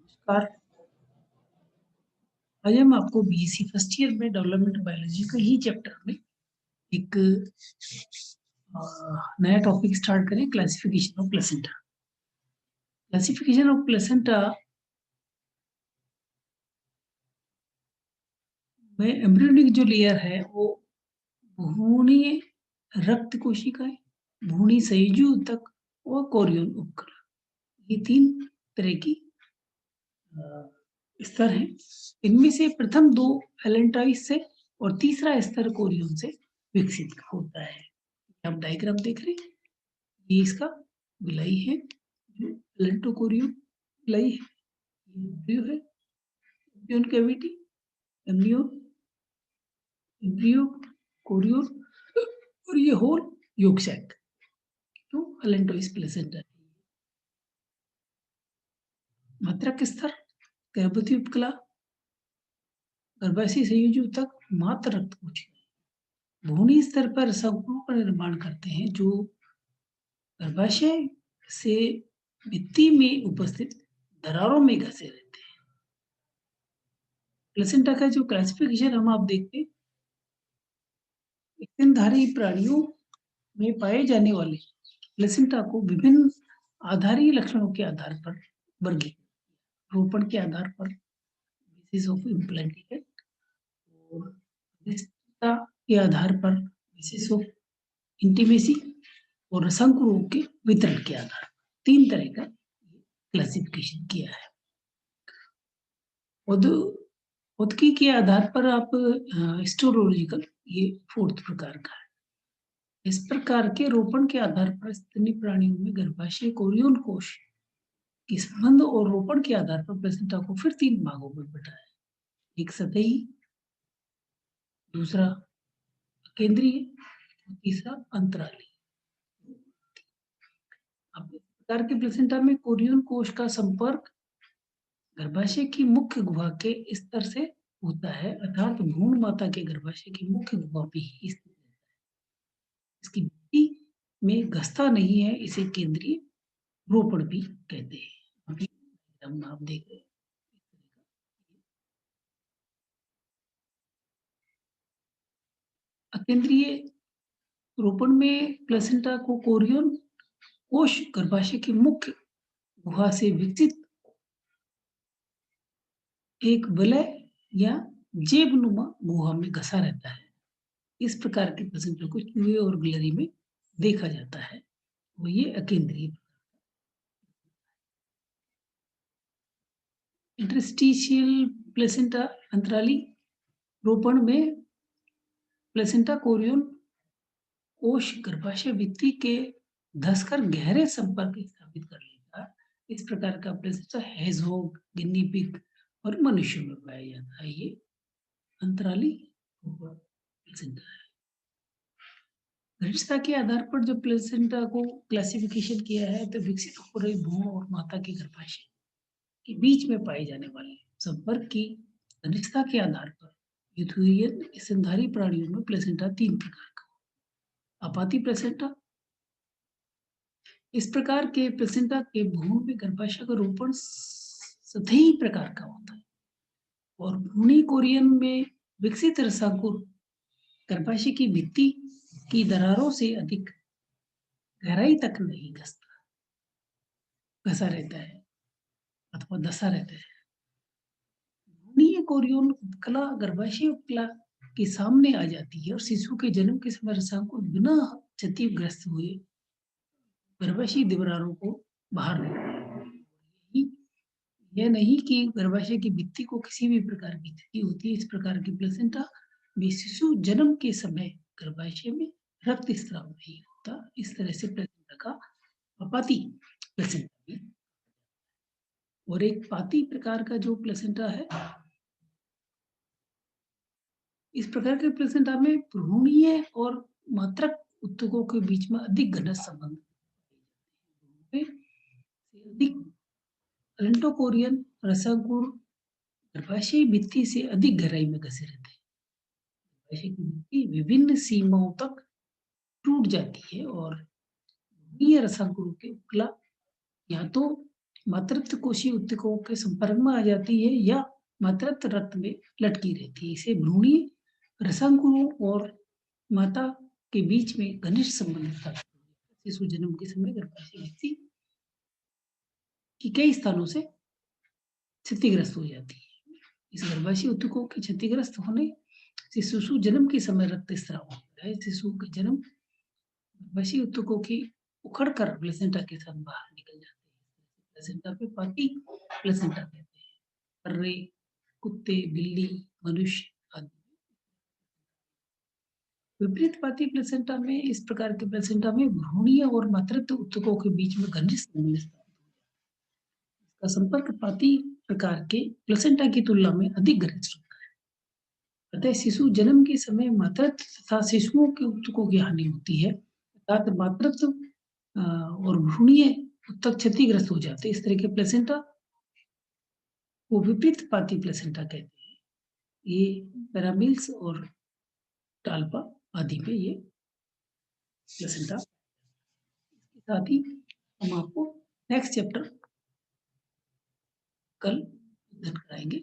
नमस्कार। आज हम आपको बीएससी फर्स्ट ईयर में डेवलपमेंट बायोलॉजी का ही चैप्टर में एक नया टॉपिक स्टार्ट करें, classification of placenta. Classification of placenta में एम्ब्रियोनिक जो लेयर है वो भ्रूणीय रक्त कोशिकाएं, भ्रूणी संयोजी ऊतक और कोरियन उपकला, ये 3 तरह की स्तर हैं। इनमें से प्रथम 2 एलेंट्राइज से और तीसरा स्तर कोरियन से विकसित होता है। आप डायग्राम देख रहे हैं, ये इसका विलाई है, जो एलेंटोकोरियन विलाई है, ये एम्ब्रियो है, एम्ब्रियोन कैविटी, एम्ब्रियोन, एम्ब्रियो, कोरियन और ये होल yolk sac, तो एलेंटोइस प्लेसेंटा। मात्रक स्तर गर्भवती उपकला, गर्भाशय संयोजी ऊतक, मात्र रक्त कोशिका भ्रूणी स्तर पर संकुलों का निर्माण करते हैं जो गर्भाशय से भित्ति में उपस्थित दरारों में घसे रहते हैं। प्लेसेंटा का जो क्लासिफिकेशन हम आप देखते हैं, स्तनधारी प्राणियों में पाए जाने वाले प्लेसेंटा को विभिन्न आधारीय लक्षणों के आधार पर वर्गीकृत, रोपण के आधार पर, बेसिस ऑफ इम्प्लांटेशन, और निष्ठता के आधार पर, बेसिस ऑफ इंटीमेसी, और रसांकुरों के वितरण के आधार पर 3 तरह का क्लासिफिकेशन किया है। उतकी के आधार पर आप हिस्टोलॉजिकल, ये 4th प्रकार का है। इस प्रकार के रोपण के आधार पर स्तन्य प्राणियों में गर्भाशय कोरियन कोश के संबंध और रोपण के आधार पर प्लेसेंटा को फिर 3 भागों में बांटा है। एक सतही, दूसरा केंद्रीय, तीसरा अंतराली। अब इस प्रकार के प्लेसेंटा में कोरियन कोश का संपर्क गर्भाशय की मुख्य गुहा के स्तर से होता है, अर्थात भ्रूण माता के गर्भाशय की मुख्य गुहा पे ही स्थित रहता है। इसकी भित्ति में घसता नहीं है, इसे केंद्रीय रोपण भी कहते हैं। अभी आप देख रहे हैं। अकेंद्रीय रोपण में प्लेसेंटा को कोरियन कोश गर्भाशय की मुख्य गुहा से विकसित एक वलय या जेबनुमा गुहा में घसा रहता है। इस प्रकार के प्लेसेंटा को चूहे और गिलहरी में देखा जाता है, वो ये अकेंद्रीय। इंटरस्टिशियल प्लेसेंटा अंतराली रोपण में प्लेसेंटा कोरियन कोश गर्भाशय भित्ति के धसकर गहरे संपर्क स्थापित कर लेता है। इस प्रकार का प्लेसेंटा हेजहोग, गिनी पिग और मनुष्यों में पाया जाता है। ये अंतराली प्लेसेंटा है। घनिष्ठता के आधार पर जो प्लेसेंटा को क्लासिफिकेशन किया है, तो विकसित हो रहे भ्रूण और माता के गर्भाशय के बीच में पाए जाने वाले संपर्क की घनिष्ठता के आधार पर यूथेरियन स्तनधारी प्राणियों में प्लेसेंटा 3 प्रकार का, आपाती प्लेसेंटा, इस प्रकार के प्लेसेंटा के भ्रूण में गर्भाशय का रोपण सतही प्रकार का होता है, और भ्रूणी कोरियन में विकसित रसाकुर गर्भाशय की भित्ति की दरारों से अधिक गहराई तक नहीं घसा रहता है अथवा धसा रहता है। भ्रूणीय कोरियन उपकला गर्भाशय उपकला के सामने आ जाती है और शिशु के जन्म के समय रसाकुर बिना क्षतिग्रस्त हुए गर्भाशय दीवारों को बाहर निकालती है। यह नहीं कि गर्भाशय की भित्ति को किसी भी प्रकार की क्षति होती है। इस प्रकार की प्लेसेंटा में शिशु जन्म के समय गर्भाशय में रक्त स्राव नहीं होता। इस तरह से प्लेसेंटा का आपाती प्लेसेंटा भी। और एक पाती प्रकार का जो प्लेसेंटा है, इस प्रकार के प्लेसेंटा में भ्रूणीय और मात्रक ऊतकों के बीच में अधिक घनिष्ठ संबंध, अधिक एलेंटोकोरियन रसाकुर गर्भाशय भित्ति से अधिक गहराई में घसे रहते हैं। गर्भाशय की भित्ति विभिन्न सीमाओं तक टूट जाती है और भ्रूणीय रसाकुर के उपकला या तो मातृत्व कोशीय ऊतकों के संपर्क में आ जाती है या मातृत्व रक्त में लटकी रहती है। इसे भ्रूणीय रसांकुरों और माता के बीच में घनिष्ठ संबंध था। शिशु जन्म के समय गर्भाशय व्यक्ति की कई स्थानों से क्षतिग्रस्त हो जाती है। इस गर्भाशय ऊतकों के क्षतिग्रस्त होने से शिशु जन्म के समय रक्तस्राव होता है। शिशु का जन्म गर्भाशय ऊतकों की उखड़कर प्लेसेंटा के साथ बाहर निकल जाते हैं। प्लेसेंटा पे पाती प्लेसेंटा कहते हैं। कर्रे, कुत्ते, बिल्ली, मनुष्य आदि। विपरीत पाती प्लेसेंटा में इस प्रकार के प्लेसेंटा में भ्रूणीय और मातृत्व ऊतकों के बीच में घनिष्ठ संबंध स्थापित हो जाता है। इसका संपर्क पाती प्रकार के प्लेसेंटा की तुलना में अधिक घनिष्ठ होता है। अतः शिशु जन्म के समय मातृत्व तथा शिशुओं के ऊतकों की हानि होती है, अर्थात मातृत्व और भ्रूणीय ऊतक क्षतिग्रस्त हो जाते हैं। इस तरह के प्लेसेंटा को विपरीत पाती प्लेसेंटा कहते हैं। ये पैरामील्स और टाल्पा आदि पे ये प्लेसेंटा। इसके साथ ही हम आपको नेक्स्ट चैप्टर कल अध्ययन कराएंगे।